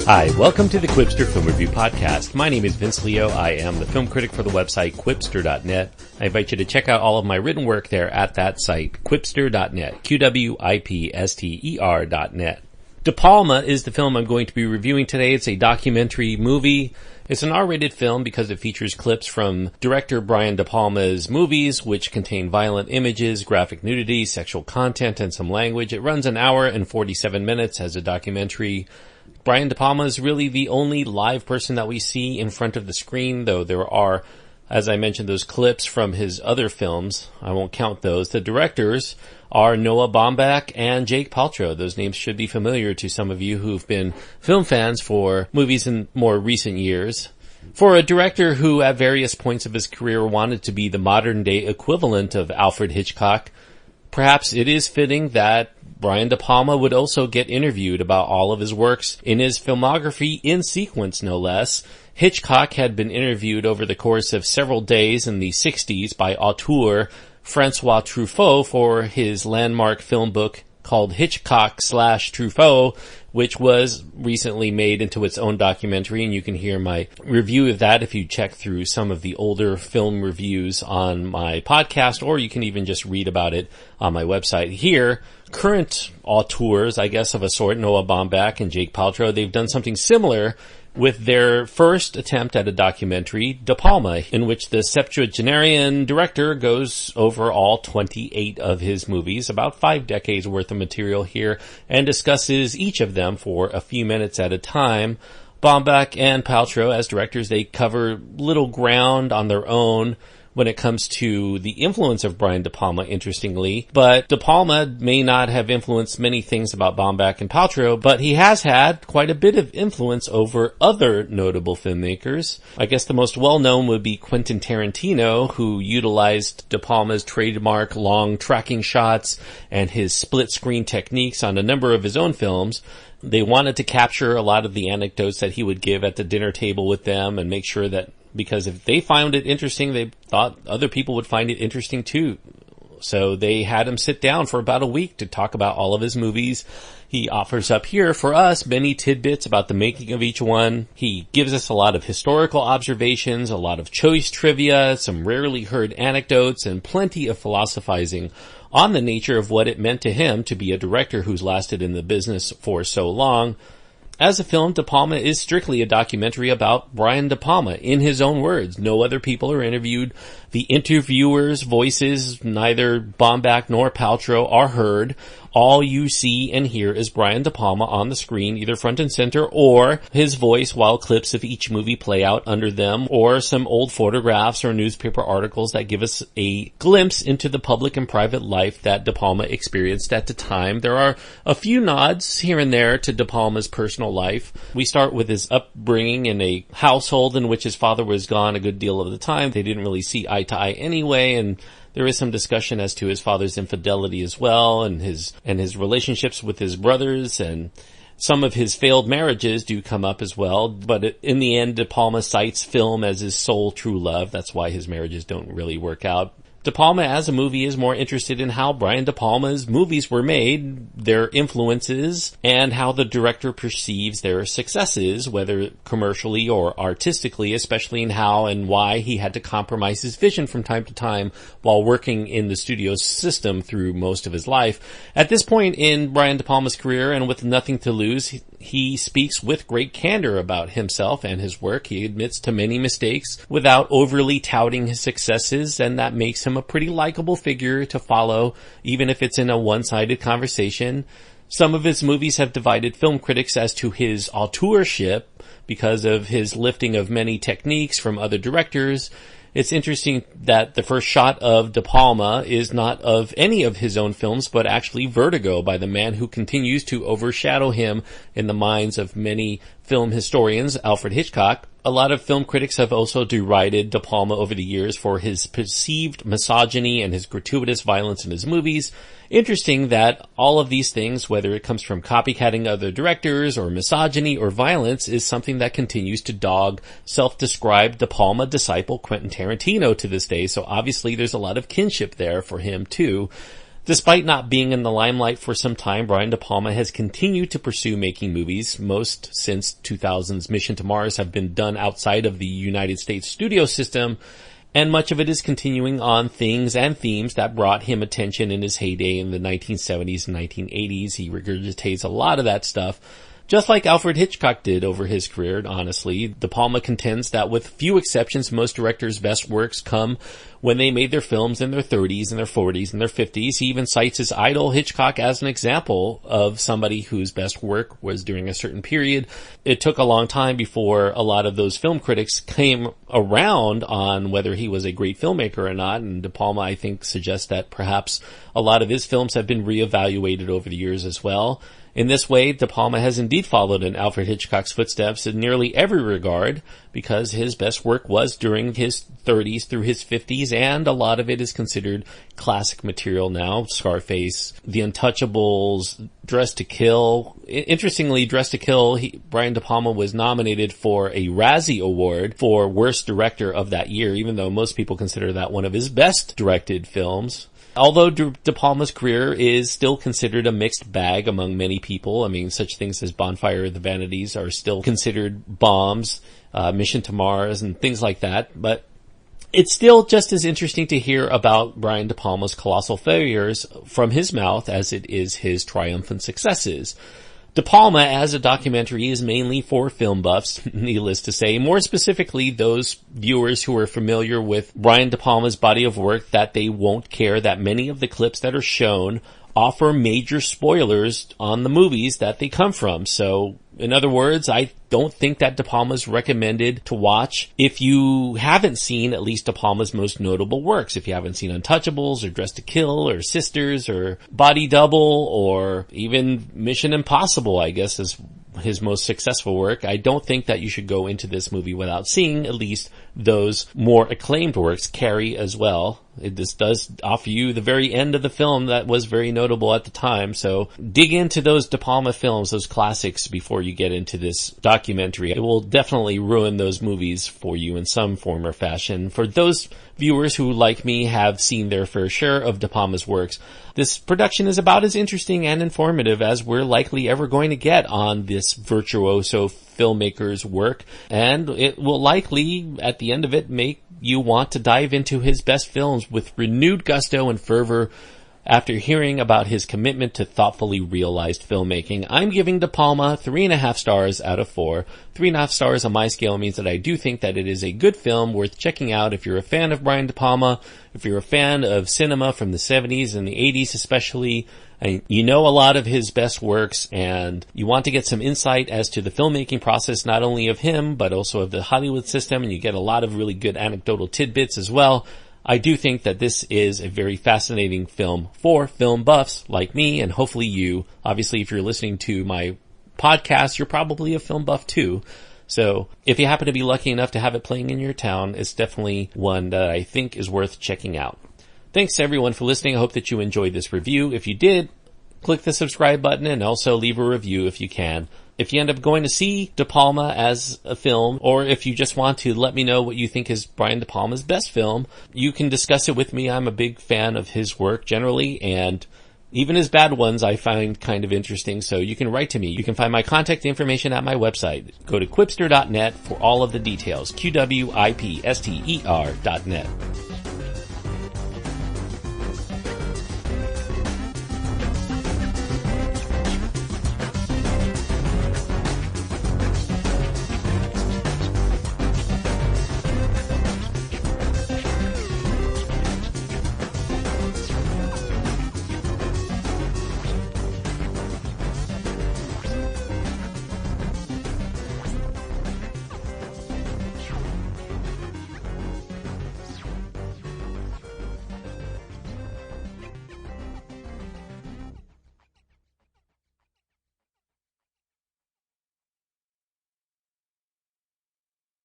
Hi, welcome to the Quipster Film Review Podcast. My name is Vince Leo. I am the film critic for the website Quipster.net. I invite you to check out all of my written work there at that site, Quipster.net, Quipster.net. De Palma is the film I'm going to be reviewing today. It's a documentary movie. It's an R-rated film because it features clips from director Brian De Palma's movies, which contain violent images, graphic nudity, sexual content, and some language. It runs an hour and 47 minutes as a documentary. Brian De Palma is really the only live person that we see in front of the screen, though there are, as I mentioned, those clips from his other films. I won't count those. The directors are Noah Baumbach and Jake Paltrow. Those names should be familiar to some of you who've been film fans for movies in more recent years. For a director who at various points of his career wanted to be the modern-day equivalent of Alfred Hitchcock, perhaps it is fitting that Brian De Palma would also get interviewed about all of his works in his filmography in sequence, no less. Hitchcock had been interviewed over the course of several days in the 60s by auteur Francois Truffaut for his landmark film book called Hitchcock/Truffaut, which was recently made into its own documentary, and you can hear my review of that if you check through some of the older film reviews on my podcast, or you can even just read about it on my website. Here, current auteurs, I guess, of a sort, Noah Baumbach and Jake Paltrow, they've done something similar with their first attempt at a documentary, De Palma, in which the septuagenarian director goes over all 28 of his movies, about 5 decades worth of material here, and discusses each of them for a few minutes at a time. Baumbach and Paltrow, as directors, they cover little ground on their own when it comes to the influence of Brian De Palma, interestingly. But De Palma may not have influenced many things about Baumbach and Paltrow, but he has had quite a bit of influence over other notable filmmakers. I guess the most well-known would be Quentin Tarantino, who utilized De Palma's trademark long tracking shots and his split-screen techniques on a number of his own films. They wanted to capture a lot of the anecdotes that he would give at the dinner table with them and make sure that, because if they found it interesting, they thought other people would find it interesting too. So they had him sit down for about a week to talk about all of his movies. He offers up here for us many tidbits about the making of each one. He gives us a lot of historical observations, a lot of choice trivia, some rarely heard anecdotes, and plenty of philosophizing on the nature of what it meant to him to be a director who's lasted in the business for so long. As a film, De Palma is strictly a documentary about Brian De Palma, in his own words. No other people are interviewed. The interviewers' voices, neither Baumbach nor Paltrow, are heard. All you see and hear is Brian De Palma on the screen, either front and center, or his voice while clips of each movie play out under them, or some old photographs or newspaper articles that give us a glimpse into the public and private life that De Palma experienced at the time. There are a few nods here and there to De Palma's personal life. We start with his upbringing in a household in which his father was gone a good deal of the time. They didn't really see eye to eye anyway, and there is some discussion as to his father's infidelity as well, and his relationships with his brothers, and some of his failed marriages do come up as well. But in the end, De Palma cites film as his sole true love. That's why his marriages don't really work out. De Palma as a movie is more interested in how Brian De Palma's movies were made, their influences, and how the director perceives their successes, whether commercially or artistically, especially in how and why he had to compromise his vision from time to time while working in the studio system through most of his life. At this point in Brian De Palma's career, and with nothing to lose, he speaks with great candor about himself and his work. He admits to many mistakes without overly touting his successes, and that makes him a pretty likable figure to follow, even if it's in a one-sided conversation. Some of his movies have divided film critics as to his auteurship because of his lifting of many techniques from other directors. It's interesting that the first shot of De Palma is not of any of his own films, but actually Vertigo, by the man who continues to overshadow him in the minds of many film historians, Alfred Hitchcock. A lot of film critics have also derided De Palma over the years for his perceived misogyny and his gratuitous violence in his movies. Interesting that all of these things, whether it comes from copycatting other directors or misogyny or violence, is something that continues to dog self-described De Palma disciple Quentin Tarantino to this day. So obviously there's a lot of kinship there for him too. Despite not being in the limelight for some time, Brian De Palma has continued to pursue making movies. Most since 2000's Mission to Mars have been done outside of the United States studio system, and much of it is continuing on things and themes that brought him attention in his heyday in the 1970s and 1980s. He regurgitates a lot of that stuff, just like Alfred Hitchcock did over his career, honestly. De Palma contends that with few exceptions, most directors' best works come when they made their films in their 30s and their 40s and their 50s. He even cites his idol Hitchcock as an example of somebody whose best work was during a certain period. It took a long time before a lot of those film critics came around on whether he was a great filmmaker or not, and De Palma, I think, suggests that perhaps a lot of his films have been reevaluated over the years as well. In this way, De Palma has indeed followed in Alfred Hitchcock's footsteps in nearly every regard, because his best work was during his 30s through his 50s, and a lot of it is considered classic material now. Scarface, The Untouchables, Dress to Kill. Interestingly, Dress to Kill, Brian De Palma was nominated for a Razzie Award for Worst Director of that year, even though most people consider that one of his best directed films. Although De Palma's career is still considered a mixed bag among many people. I mean, such things as Bonfire of the Vanities are still considered bombs, Mission to Mars and things like that. But it's still just as interesting to hear about Brian De Palma's colossal failures from his mouth as it is his triumphant successes. De Palma, as a documentary, is mainly for film buffs, needless to say. More specifically, those viewers who are familiar with Brian De Palma's body of work, that they won't care that many of the clips that are shown offer major spoilers on the movies that they come from. So, in other words, I don't think that De Palma's recommended to watch if you haven't seen at least De Palma's most notable works. If you haven't seen Untouchables or Dress to Kill or Sisters or Body Double or even Mission Impossible, I guess, is his most successful work. I don't think that you should go into this movie without seeing at least those more acclaimed works. Carrie as well. This does offer you the very end of the film that was very notable at the time. So dig into those De Palma films, those classics, before you get into this documentary. It will definitely ruin those movies for you in some form or fashion. For those viewers who, like me, have seen their fair share of De Palma's works, this production is about as interesting and informative as we're likely ever going to get on this virtuoso filmmaker's work, and it will likely, at the end of it, make you want to dive into his best films with renewed gusto and fervor after hearing about his commitment to thoughtfully realized filmmaking. I'm giving De Palma 3.5 stars out of 4. 3.5 stars on my scale means that I do think that it is a good film worth checking out if you're a fan of Brian De Palma, if you're a fan of cinema from the 70s and the 80s especially, and you know a lot of his best works, and you want to get some insight as to the filmmaking process, not only of him, but also of the Hollywood system, and you get a lot of really good anecdotal tidbits as well. I do think that this is a very fascinating film for film buffs like me, and hopefully you. Obviously, if you're listening to my podcast, you're probably a film buff too. So if you happen to be lucky enough to have it playing in your town, it's definitely one that I think is worth checking out. Thanks everyone for listening. I hope that you enjoyed this review. If you did, click the subscribe button and also leave a review if you can. If you end up going to see De Palma as a film, or if you just want to let me know what you think is Brian De Palma's best film, you can discuss it with me. I'm a big fan of his work generally, and even his bad ones I find kind of interesting, so you can write to me. You can find my contact information at my website. Go to quipster.net for all of the details, QWIPSTER.net.